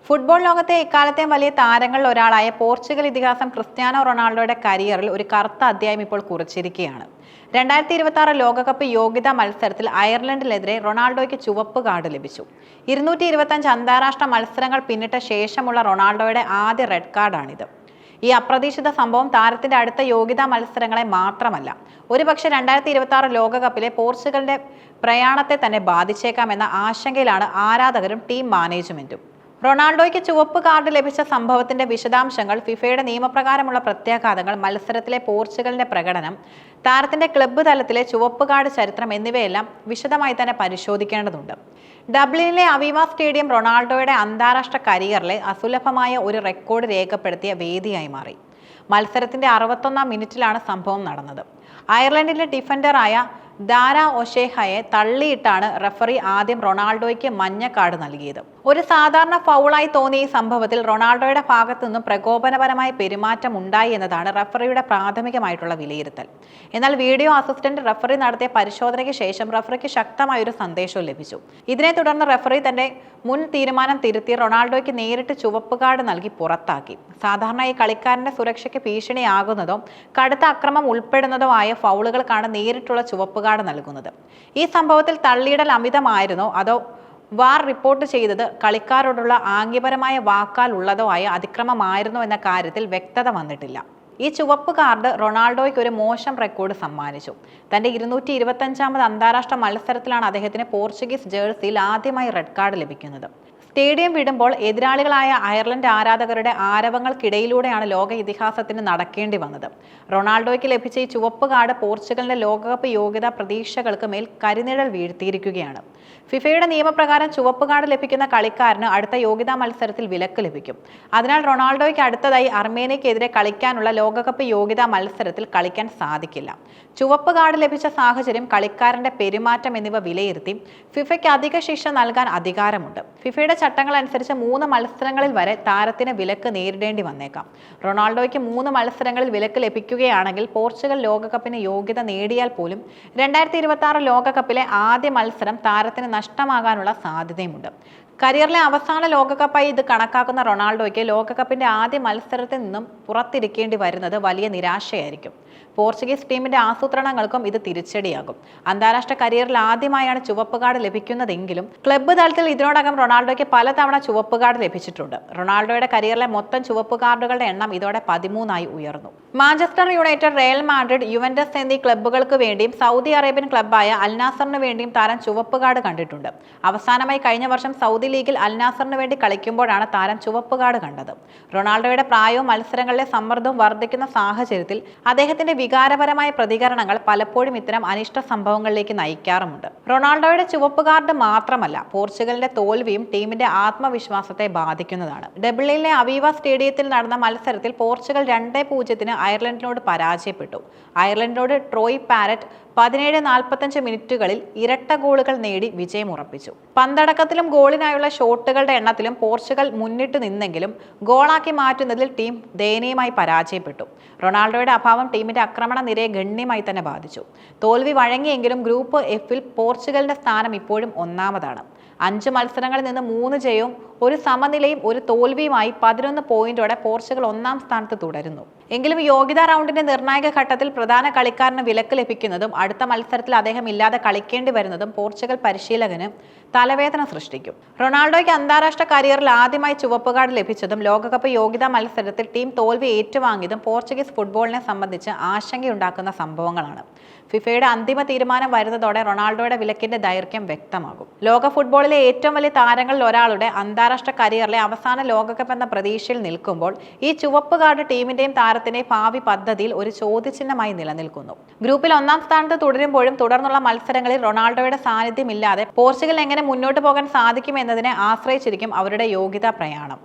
Football ലോകത്തെ എക്കാലത്തെയും വലിയ താരങ്ങളിൽ ഒരാളായ പോർച്ചുഗൽ ഇതിഹാസം ക്രിസ്ത്യാനോ റൊണാൾഡോയുടെ കരിയറിൽ ഒരു കറുത്ത അധ്യായം ഇപ്പോൾ കുറിച്ചിരിക്കുകയാണ്. 2026 ലോകകപ്പ് യോഗ്യതാ മത്സരത്തിൽ അയർലൻഡിനെതിരെ റൊണാൾഡോയ്ക്ക് ചുവപ്പ് കാർഡ് ലഭിച്ചു. 225 അന്താരാഷ്ട്ര മത്സരങ്ങൾ പിന്നിട്ട ശേഷമുള്ള റൊണാൾഡോയുടെ ആദ്യ റെഡ് കാർഡാണിത്. ഈ അപ്രതീക്ഷിത സംഭവം താരത്തിന്റെ അടുത്ത യോഗ്യതാ മത്സരങ്ങളെ മാത്രമല്ല, ഒരുപക്ഷെ 2026 ലോകകപ്പിലെ പോർച്ചുഗലിന്റെ പ്രയാണത്തെ തന്നെ ബാധിച്ചേക്കാമെന്ന ആശങ്കയിലാണ് ആരാധകരും ടീം മാനേജ്മെന്റും. റൊണാൾഡോയ്ക്ക് ചുവപ്പ് കാർഡ് ലഭിച്ച സംഭവത്തിന്റെ വിശദാംശങ്ങൾ, ഫിഫയുടെ നിയമപ്രകാരമുള്ള പ്രത്യാഘാതങ്ങൾ, മത്സരത്തിലെ പോർച്ചുഗലിന്റെ പ്രകടനം, താരത്തിന്റെ ക്ലബ്ബ് തലത്തിലെ ചുവപ്പ് കാർഡ് ചരിത്രം എന്നിവയെല്ലാം വിശദമായി തന്നെ പരിശോധിക്കേണ്ടതുണ്ട്. ഡബ്ലിനിലെ അവീവ സ്റ്റേഡിയം റൊണാൾഡോയുടെ അന്താരാഷ്ട്ര കരിയറിലെ അസുലഭമായ ഒരു റെക്കോർഡ് രേഖപ്പെടുത്തിയ വേദിയായി മാറി. മത്സരത്തിന്റെ 61-ാം മിനിറ്റിലാണ് സംഭവം നടന്നത്. അയർലൻഡിലെ ഡിഫൻഡറായ ദാര ഒഷേഹയെ തള്ളിയിട്ടാണ് റഫറി ആദ്യം റൊണാൾഡോയ്ക്ക് മഞ്ഞ കാർഡ് നൽകിയത്. ഒരു സാധാരണ ഫൗളായി തോന്നിയ ഈ സംഭവത്തിൽ റൊണാൾഡോയുടെ ഭാഗത്തു നിന്നും പ്രകോപനപരമായ പെരുമാറ്റം ഉണ്ടായി എന്നതാണ് റഫറിയുടെ പ്രാഥമികമായിട്ടുള്ള വിലയിരുത്തൽ. എന്നാൽ വീഡിയോ അസിസ്റ്റന്റ് റഫറി നടത്തിയ പരിശോധനയ്ക്ക് ശേഷം റഫറിക്ക് ശക്തമായൊരു സന്ദേശവും ലഭിച്ചു. ഇതിനെ തുടർന്ന് റഫറി തന്റെ മുൻ തീരുമാനം തിരുത്തി റൊണാൾഡോയ്ക്ക് നേരിട്ട് ചുവപ്പ് കാർഡ് നൽകി പുറത്താക്കി. സാധാരണ ഈ കളിക്കാരന്റെ സുരക്ഷയ്ക്ക് ഭീഷണിയാകുന്നതോ കടുത്ത അക്രമം ഉൾപ്പെടുന്നതോ ആയ ഫൗളുകൾക്കാണ് നേരിട്ടുള്ള ചുവപ്പ് കാർഡ് നൽകുന്നത്. ഈ സംഭവത്തിൽ തള്ളിയിടൽ അമിതമായിരുന്നോ അതോ വാർ റിപ്പോർട്ട് ചെയ്തത് കളിക്കാരോടുള്ള ആംഗ്യപരമായ വാക്കാൽ ഉള്ളതോ ആയ അതിക്രമമായിരുന്നോ എന്ന കാര്യത്തിൽ വ്യക്തത വന്നിട്ടില്ല. ഈ ചുവപ്പ് കാർഡ് റൊണാൾഡോയ്ക്ക് ഒരു മോശം റെക്കോർഡ് സമ്മാനിച്ചു. തന്റെ 225-ാമത് അന്താരാഷ്ട്ര മത്സരത്തിലാണ് അദ്ദേഹത്തിന് പോർച്ചുഗീസ് ജേഴ്സിയിൽ ആദ്യമായി റെഡ് കാർഡ് ലഭിക്കുന്നത്. സ്റ്റേഡിയം വിടുമ്പോൾ എതിരാളികളായ അയർലൻഡ് ആരാധകരുടെ ആരവങ്ങൾക്കിടയിലൂടെയാണ് ലോക ഇതിഹാസത്തിന് നടക്കേണ്ടി വന്നത്. റൊണാൾഡോയ്ക്ക് ലഭിച്ച ഈ ചുവപ്പ് കാർഡ് പോർച്ചുഗലിന്റെ ലോകകപ്പ് യോഗ്യതാ പ്രതീക്ഷകൾക്ക് മേൽ കരിനിഴൽ വീഴ്ത്തിയിരിക്കുകയാണ്. ഫിഫയുടെ നിയമപ്രകാരം ചുവപ്പ് കാർഡ് ലഭിക്കുന്ന കളിക്കാരന് അടുത്ത യോഗ്യതാ മത്സരത്തിൽ വിലക്ക് ലഭിക്കും. അതിനാൽ റൊണാൾഡോയ്ക്ക് അടുത്തതായി അർമേനിയക്കെതിരെ കളിക്കാനുള്ള ലോകകപ്പ് യോഗ്യതാ മത്സരത്തിൽ കളിക്കാൻ സാധിക്കില്ല. ചുവപ്പ് കാർഡ് ലഭിച്ച സാഹചര്യം, കളിക്കാരന്റെ പെരുമാറ്റം എന്നിവ വിലയിരുത്തി ഫിഫയ്ക്ക് അധിക ശിക്ഷ നൽകാൻ അധികാരമുണ്ട്. ഫിഫയുടെ ചട്ടങ്ങൾ അനുസരിച്ച് 3 മത്സരങ്ങളിൽ വരെ താരത്തിന് വിലക്ക് നേരിടേണ്ടി വന്നേക്കാം. റൊണാൾഡോയ്ക്ക് 3 മത്സരങ്ങളിൽ വിലക്ക് ലഭിക്കുകയാണെങ്കിൽ പോർച്ചുഗൽ ലോകകപ്പിന് യോഗ്യത നേടിയാൽ പോലും 2026 ലോകകപ്പിലെ ആദ്യ മത്സരം താരത്തിന് നഷ്ടമാകാനുള്ള സാധ്യതയുമുണ്ട്. കരിയറിലെ അവസാന ലോകകപ്പായി ഇത് കണക്കാക്കുന്ന റൊണാൾഡോയ്ക്ക് ലോകകപ്പിന്റെ ആദ്യ മത്സരത്തിൽ നിന്നും പുറത്തിരിക്കേണ്ടി വരുന്നത് വലിയ നിരാശയായിരിക്കും. പോർച്ചുഗീസ് ടീമിന്റെ ആസൂത്രണങ്ങൾക്കും ഇത് തിരിച്ചടിയാകും. അന്താരാഷ്ട്ര കരിയറിൽ ആദ്യമായാണ് ചുവപ്പ് കാർഡ് ലഭിക്കുന്നതെങ്കിലും ക്ലബ്ബ് തലത്തിൽ ഇതിനോടകം റൊണാൾഡോയ്ക്ക് പലതവണ ചുവപ്പ് കാർഡ് ലഭിച്ചിട്ടുണ്ട്. റൊണാൾഡോയുടെ കരിയറിലെ മൊത്തം ചുവപ്പ് കാർഡുകളുടെ എണ്ണം ഇതോടെ 13 ഉയർന്നു. Manchester United, Real Madrid, Juventus എന്നീ ക്ലബ്ബുകൾക്ക് വേണ്ടിയും സൗദി അറേബ്യൻ ക്ലബ്ബായ അൽ നാസറിന് വേണ്ടിയും താരം ചുവപ്പ് കാർഡ് കണ്ടിട്ടുണ്ട്. അവസാനമായി കഴിഞ്ഞ വർഷം സൗദി ലീഗിൽ അൽ നാസറിന് വേണ്ടി കളിക്കുമ്പോഴാണ് താരം ചുവപ്പ് കാർഡ് കണ്ടത്. റൊണാൾഡോയുടെ പ്രായവും മത്സരങ്ങളിലെ സമ്മർദ്ദവും വർദ്ധിക്കുന്ന സാഹചര്യത്തിൽ അദ്ദേഹത്തിന്റെ വികാരപരമായ പ്രതികരണങ്ങൾ പലപ്പോഴും ഇത്തരം അനിഷ്ട സംഭവങ്ങളിലേക്ക് നയിക്കാറുമുണ്ട്. റൊണാൾഡോയുടെ ചുവപ്പ് കാർഡ് മാത്രമല്ല, പോർച്ചുഗലിന്റെ തോൽവിയും ടീമിന്റെ ആത്മവിശ്വാസത്തെ ബാധിക്കുന്നതാണ്. ഡബ്ലിനിലെ അവീവ സ്റ്റേഡിയത്തിൽ നടന്ന മത്സരത്തിൽ പോർച്ചുഗൽ 2-0 അയർലൻഡിനോട് പരാജയപ്പെട്ടു. അയർലൻഡിനോട് ട്രോയ് പാരറ്റ് 17-45 മിനിറ്റുകളിൽ ഇരട്ട ഗോളുകൾ നേടി വിജയമുറപ്പിച്ചു. പന്തടക്കത്തിലും ഗോളിനായുള്ള ഷോട്ടുകളുടെ എണ്ണത്തിലും പോർച്ചുഗൽ മുന്നിട്ട് നിന്നെങ്കിലും ഗോളാക്കി മാറ്റുന്നതിൽ ടീം ദയനീയമായി പരാജയപ്പെട്ടു. റൊണാൾഡോയുടെ അഭാവം ടീമിന്റെ ആക്രമണ നിരയെ ഗണ്യമായി തന്നെ ബാധിച്ചു. തോൽവി വഴങ്ങിയെങ്കിലും ഗ്രൂപ്പ് എഫിൽ പോർച്ചുഗലിന്റെ സ്ഥാനം ഇപ്പോഴും 1-ാമതാണ്. 5 മത്സരങ്ങളിൽ നിന്ന് 3 ജയവും 1 സമനിലയും 1 തോൽവിയുമായി 11 പോയിന്റോടെ പോർച്ചുഗൽ 1-ാം സ്ഥാനത്ത് തുടരുന്നു. എങ്കിലും യോഗ്യതാ റൗണ്ടിന്റെ നിർണായക ഘട്ടത്തിൽ പ്രധാന കളിക്കാരന് വിലക്ക് ലഭിക്കുന്നതും അടുത്ത മത്സരത്തിൽ അദ്ദേഹം ഇല്ലാതെ കളിക്കേണ്ടി വരുന്നതും പോർച്ചുഗൽ പരിശീലകന് തലവേദന സൃഷ്ടിക്കും. റൊണാൾഡോയ്ക്ക് അന്താരാഷ്ട്ര കരിയറിൽ ആദ്യമായി ചുവപ്പ് കാർഡ് ലഭിച്ചതും ലോകകപ്പ് യോഗ്യതാ മത്സരത്തിൽ ടീം തോൽവി ഏറ്റുവാങ്ങിയതും പോർച്ചുഗീസ് ഫുട്ബോളിനെ സംബന്ധിച്ച് ആശങ്കയുണ്ടാക്കുന്ന സംഭവങ്ങളാണ്. ഫിഫയുടെ അന്തിമ തീരുമാനം വരുന്നതോടെ റൊണാൾഡോയുടെ വിലക്കിന്റെ ദൈർഘ്യം വ്യക്തമാകും. ലോക ഫുട്ബോളിലെ ഏറ്റവും വലിയ താരങ്ങളിൽ ഒരാളുടെ അന്താരാഷ്ട്ര കരിയറിലെ അവസാന ലോകകപ്പ് എന്ന പ്രതീക്ഷയിൽ നിൽക്കുമ്പോൾ ഈ ചുവപ്പ് കാർഡ് ടീമിന്റെയും താരത്തിന്റെയും ഭാവി പദ്ധതിയിൽ ഒരു ചോദ്യചിഹ്നമായി നിലനിൽക്കുന്നു. ഗ്രൂപ്പിൽ 1-ാം സ്ഥാനത്ത് തുടരുമ്പോഴും തുടർന്നുള്ള മത്സരങ്ങളിൽ റൊണാൾഡോയുടെ സാന്നിധ്യമില്ലാതെ പോർച്ചുഗൽ എങ്ങനെ മുന്നോട്ട് പോകാൻ സാധിക്കുമെന്നതിനെ ആശ്രയിച്ചിരിക്കും അവരുടെ യോഗ്യതാ പ്രയാണം.